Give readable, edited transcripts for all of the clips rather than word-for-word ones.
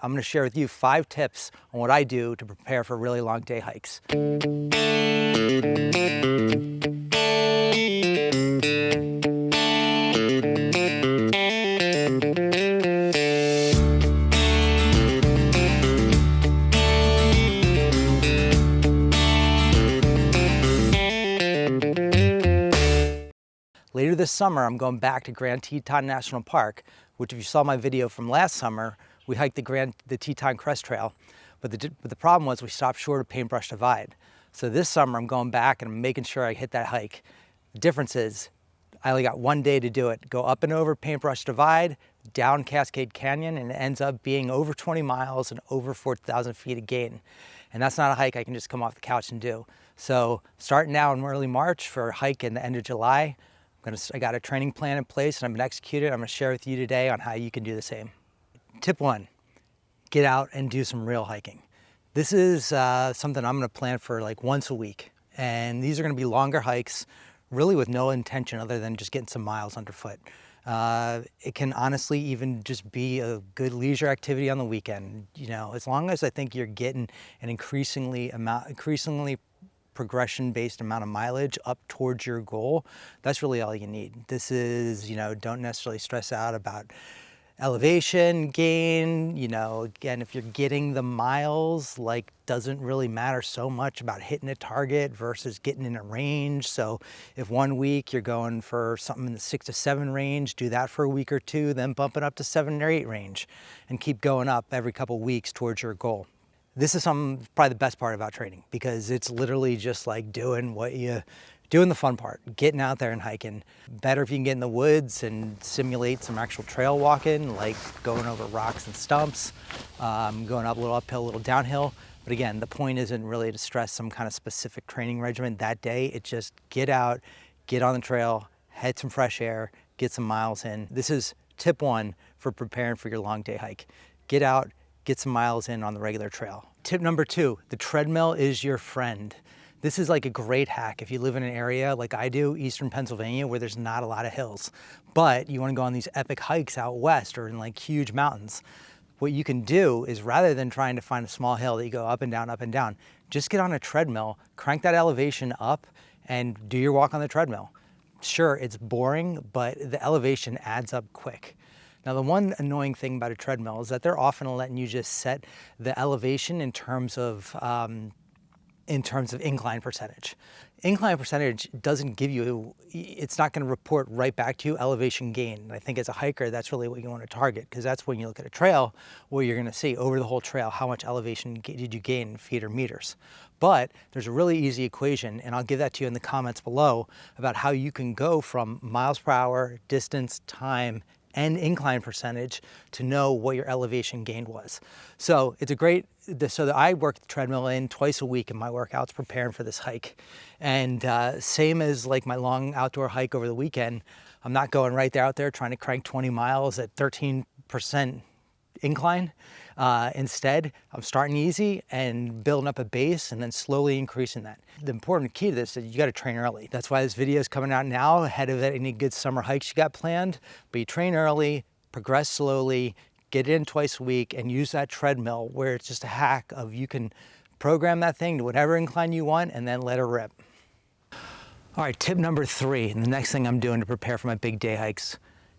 I'm gonna share with you 5 tips on what I do to prepare for really long day hikes. Later this summer, I'm going back to Grand Teton National Park, which if you saw my video from last summer, we hiked the Teton Crest Trail. But the problem was we stopped short of Paintbrush Divide. So this summer, I'm going back and I'm making sure I hit that hike. The difference is I only got 1 day to do it. Go up and over Paintbrush Divide, down Cascade Canyon, and it ends up being over 20 miles and over 4,000 feet of gain. And that's not a hike I can just come off the couch and do. So starting now in early March for a hike in the end of July, I got a training plan in place and I'm gonna execute it. I'm gonna share with you today on how you can do the same. Tip 1, get out and do some real hiking. This is something I'm gonna plan for like once a week. And these are gonna be longer hikes, really with no intention other than just getting some miles underfoot. It can honestly even just be a good leisure activity on the weekend. You know, as long as I think you're getting an increasingly progression-based amount of mileage up towards your goal, that's really all you need. This is, you know, don't necessarily stress out about elevation gain. You know, again, if you're getting the miles, like, doesn't really matter so much about hitting a target versus getting in a range. So if 1 week you're going for something in the 6 to 7 range, do that for a week or two, then bump it up to 7 or 8 range and keep going up every couple weeks towards your goal. This is probably the best part about training, because it's literally just like doing the fun part, getting out there and hiking. Better if you can get in the woods and simulate some actual trail walking, like going over rocks and stumps, going up a little uphill, a little downhill. But again, the point isn't really to stress some kind of specific training regimen that day. It's just get out, get on the trail, head some fresh air, get some miles in. This is tip 1 for preparing for your long day hike. Get out, get some miles in on the regular trail. Tip number 2, the treadmill is your friend. This is like a great hack if you live in an area like I do, eastern Pennsylvania, where there's not a lot of hills, but you want to go on these epic hikes out west or in like huge mountains. What you can do is, rather than trying to find a small hill that you go up and down, just get on a treadmill, crank that elevation up, and do your walk on the treadmill. Sure, it's boring, but the elevation adds up quick. Now, the one annoying thing about a treadmill is that they're often letting you just set the elevation in terms of incline percentage. Incline percentage doesn't give you, it's not going to report right back to you elevation gain. And I think as a hiker, that's really what you want to target, because that's when you look at a trail where you're going to see over the whole trail how much elevation did you gain in feet or meters. But there's a really easy equation, and I'll give that to you in the comments below, about how you can go from miles per hour, distance, time, and incline percentage to know what your elevation gained was. So it's a great, so that I work the treadmill in twice a week in my workouts preparing for this hike. And same as like my long outdoor hike over the weekend, I'm not going right there out there trying to crank 20 miles at 13% incline. Instead, I'm starting easy and building up a base and then slowly increasing that. The important key to this is you got to train early. That's why this video is coming out now, ahead of any good summer hikes you got planned. But you train early, progress slowly, get in twice a week, and use that treadmill where it's just a hack of you can program that thing to whatever incline you want and then let it rip. All right, tip number 3, and the next thing I'm doing to prepare for my big day hikes,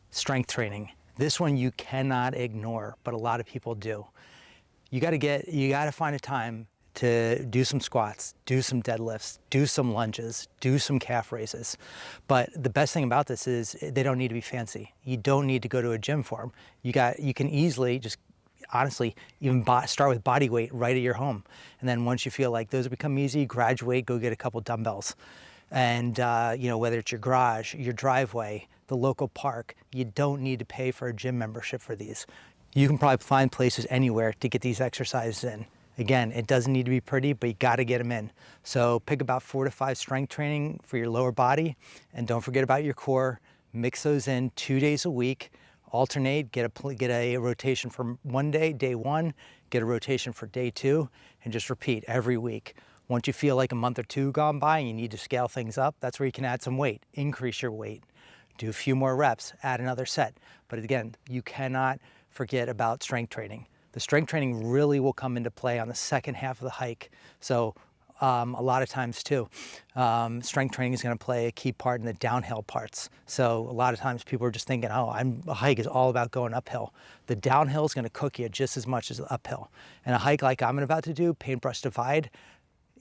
strength training. This one you cannot ignore, but a lot of people do. You gotta find a time to do some squats, do some deadlifts, do some lunges, do some calf raises. But the best thing about this is they don't need to be fancy. You don't need to go to a gym for them. You can easily just, honestly, even start with body weight right at your home. And then once you feel like those become easy, graduate, go get a couple dumbbells. And you know, whether it's your garage, your driveway, the local park, you don't need to pay for a gym membership for these. You can probably find places anywhere to get these exercises in. Again, it doesn't need to be pretty, but you gotta get them in. So pick about 4 to 5 strength training for your lower body, and don't forget about your core. Mix those in 2 days a week, alternate, get a rotation for one day, day 1, get a rotation for day 2, and just repeat every week. Once you feel like a month or 2 gone by and you need to scale things up, that's where you can add some weight, increase your weight, do a few more reps, add another set. But again, you cannot forget about strength training. The strength training really will come into play on the second half of the hike. So a lot of times too, strength training is going to play a key part in the downhill parts. So a lot of times people are just thinking, oh, a hike is all about going uphill. The downhill is going to cook you just as much as the uphill. And a hike like I'm about to do, Paintbrush Divide,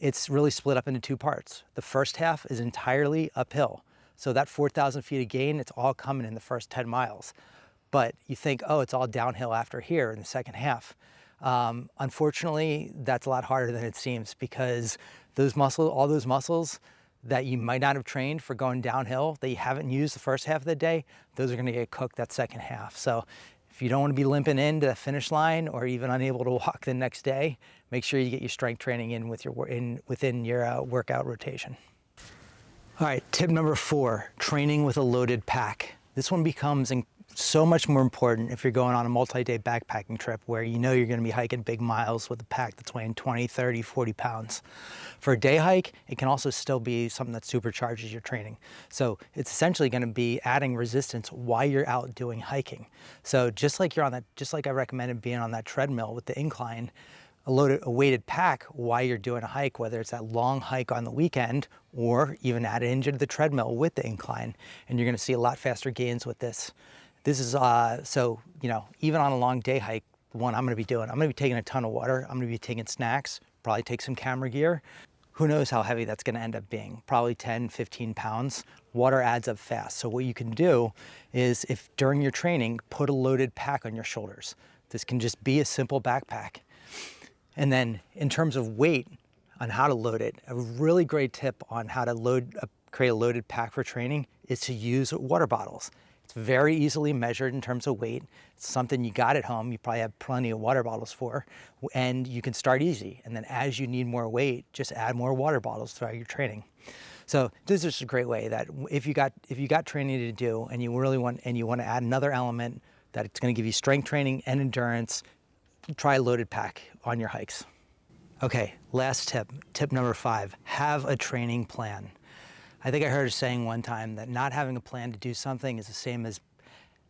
it's really split up into two parts. The first half is entirely uphill. So that 4,000 feet of gain, it's all coming in the first 10 miles. But you think, oh, it's all downhill after here in the second half. Unfortunately, that's a lot harder than it seems, because all those muscles that you might not have trained for going downhill, that you haven't used the first half of the day, those are gonna get cooked that second half. So if you don't wanna be limping into the finish line or even unable to walk the next day, make sure you get your strength training in within your workout rotation. All right, tip number 4, training with a loaded pack. This one becomes so much more important if you're going on a multi-day backpacking trip where you know you're going to be hiking big miles with a pack that's weighing 20, 30, 40 pounds. For a day hike, it can also still be something that supercharges your training. So it's essentially going to be adding resistance while you're out doing hiking. So just like I recommended being on that treadmill with the incline, a weighted pack while you're doing a hike, whether it's that long hike on the weekend or even add it into the treadmill with the incline, and you're going to see a lot faster gains with this. This is, so, even on a long day hike, the one I'm gonna be doing, I'm gonna be taking a ton of water, I'm gonna be taking snacks, probably take some camera gear. Who knows how heavy that's gonna end up being, probably 10, 15 pounds. Water adds up fast. So what you can do is, if during your training, put a loaded pack on your shoulders. This can just be a simple backpack. And then in terms of weight, on how to load it, a really great tip on how to create a loaded pack for training is to use water bottles. It's very easily measured in terms of weight. It's something you got at home. You probably have plenty of water bottles for, and you can start easy. And then as you need more weight, just add more water bottles throughout your training. So this is just a great way that if you got training to do and you really want to add another element that it's going to give you strength training and endurance, try a loaded pack on your hikes. Okay, last tip number 5, have a training plan. I think I heard a saying one time that not having a plan to do something is the same as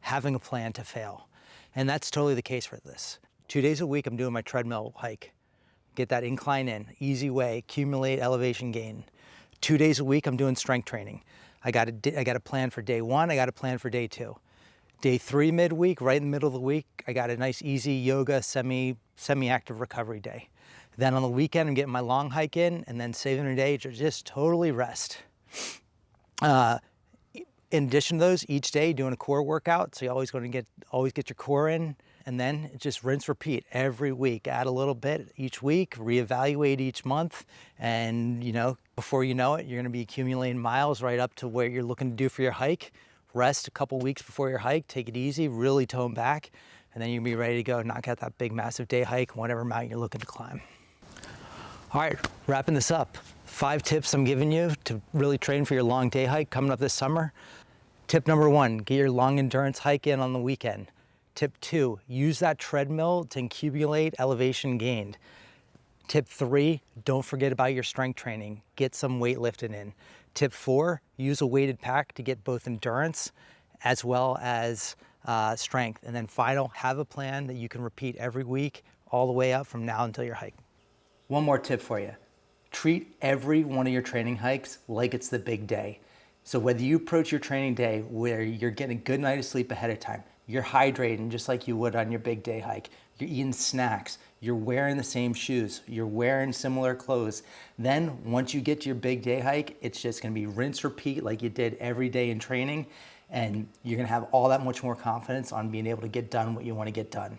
having a plan to fail. And that's totally the case for this. 2 days a week, I'm doing my treadmill hike. Get that incline in, easy way, accumulate elevation gain. 2 days a week, I'm doing strength training. I got a plan for day 1, I got a plan for day 2. Day 3 midweek, right in the middle of the week, I got a nice easy yoga, semi-active recovery day. Then on the weekend, I'm getting my long hike in, and then saving a day to just totally rest. In addition to those, each day doing a core workout, so you're always get your core in, and then just rinse, repeat every week. Add a little bit each week, reevaluate each month, and before you know it, you're going to be accumulating miles right up to where you're looking to do for your hike. Rest a couple weeks before your hike, take it easy, really tone back, and then you'll be ready to go knock out that big massive day hike, whatever mountain you're looking to climb. All right, wrapping this up. 5 tips I'm giving you to really train for your long day hike coming up this summer. Tip number 1, get your long endurance hike in on the weekend. Tip 2, use that treadmill to accumulate elevation gained. Tip 3, don't forget about your strength training. Get some weightlifting in. Tip 4, use a weighted pack to get both endurance as well as strength. And then final, have a plan that you can repeat every week all the way up from now until your hike. One more tip for you. Treat every one of your training hikes like it's the big day. So whether you approach your training day where you're getting a good night of sleep ahead of time, you're hydrating just like you would on your big day hike, you're eating snacks, you're wearing the same shoes, you're wearing similar clothes, then once you get to your big day hike, it's just gonna be rinse, repeat like you did every day in training, and you're gonna have all that much more confidence on being able to get done what you wanna get done.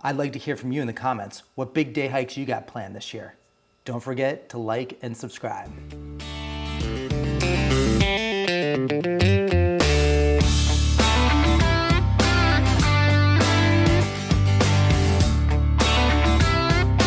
I'd like to hear from you in the comments what big day hikes you got planned this year. Don't forget to like and subscribe.